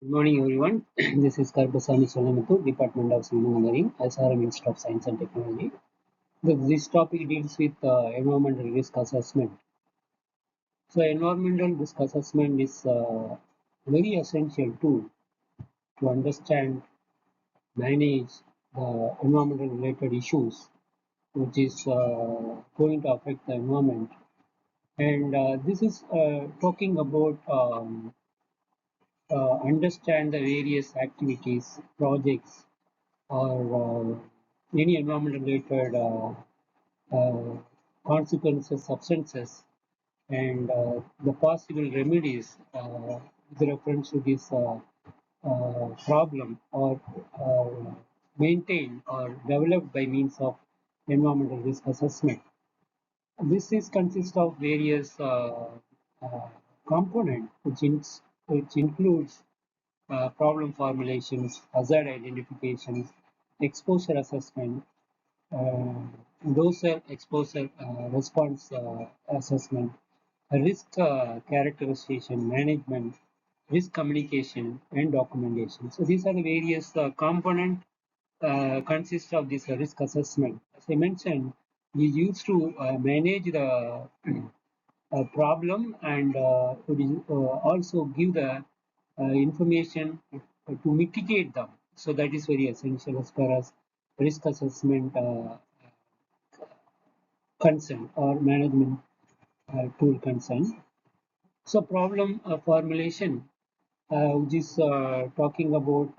Good morning, everyone. This is Karbasani Solamuthu, Department of Civil Engineering, SRM Institute of Science and Technology. This topic deals with environmental risk assessment. So, environmental risk assessment is a very essential tool to understand, manage the environmental related issues, which is going to affect the environment. And this is talking about understand the various activities, projects, or any environmental related uh, consequences, substances, and the possible remedies with reference to this problem or maintained or developed by means of environmental risk assessment. This is consists of various uh, components, which includes problem formulations, hazard identifications, exposure assessment, uh, dose exposure response assessment, risk characterization, management, risk communication, and documentation. So these are the various components consist of this risk assessment. As I mentioned, we used to manage the problem and also give the information to mitigate them. So that is very essential as far as risk assessment concern or management tool concern. So problem formulation, which is talking about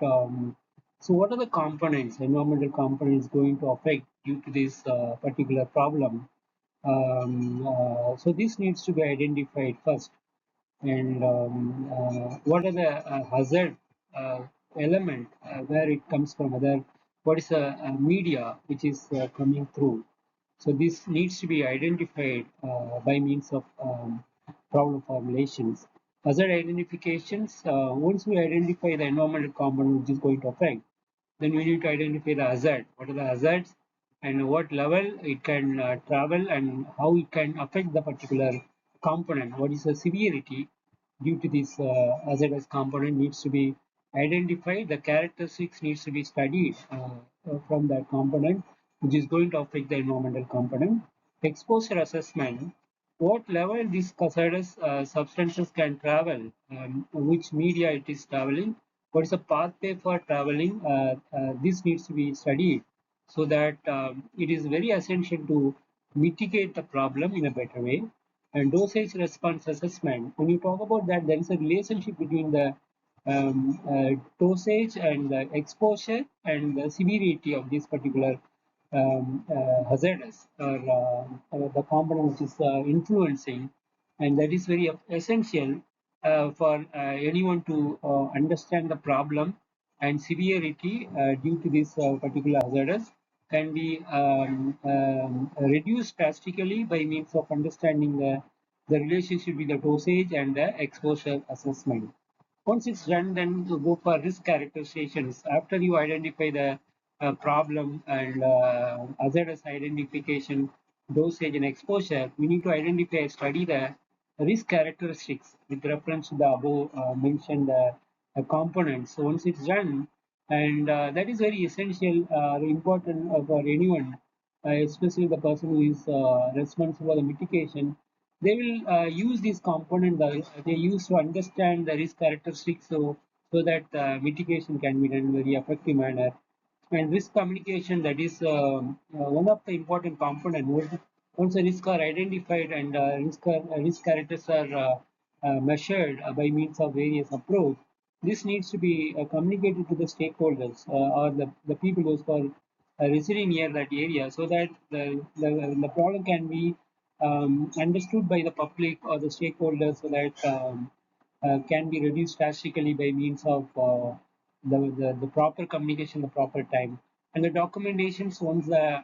so what are the components, environmental components going to affect due to this particular problem. So this needs to be identified first, and what are the hazard uh, element where it comes from, other what is the media which is coming through. So this needs to be identified by means of problem formulations. Hazard identifications, once we identify the environmental component which is going to affect, then we need to identify the hazard. What are the hazards and what level it can travel and how it can affect the particular component. What is the severity due to this hazardous component needs to be identified. The characteristics needs to be studied from that component, which is going to affect the environmental component. Exposure assessment, what level these hazardous substances can travel, which media it is traveling, what is the pathway for traveling. This needs to be studied so that it is very essential to mitigate the problem in a better way. And dosage response assessment, when you talk about that, there is a relationship between the dosage and the exposure and the severity of this particular hazardous or the component which is influencing, and that is very essential for anyone to understand the problem and severity due to this particular hazardous can be reduced drastically by means of understanding the relationship with the dosage and the exposure assessment. Once it's done, then you go for risk characterizations. After you identify the problem and hazardous identification, dosage and exposure, we need to identify, study the risk characteristics with reference to the above mentioned components. So once it's done, and that is very essential, important for anyone, especially the person who is responsible for the mitigation. They will use this component that they use to understand the risk characteristics, so that mitigation can be done in a very effective manner. And risk communication, that is one of the important component. Once the risks are identified and risk characters are measured by means of various approach, this needs to be communicated to the stakeholders or the people who are residing near that area, so that the problem can be understood by the public or the stakeholders, so that can be reduced drastically by means of the proper communication, the proper time, and the documentations. Once the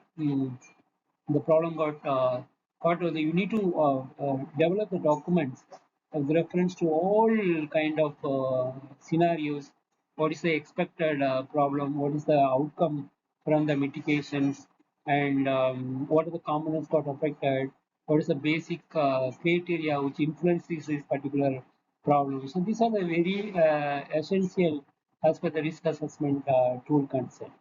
problem got over, you need to develop the documents with reference to all kind of scenarios. What is the expected problem? What is the outcome from the mitigations? And what are the components got affected? What is the basic criteria which influences this particular problems. So these are the very essential as per the risk assessment tool concept.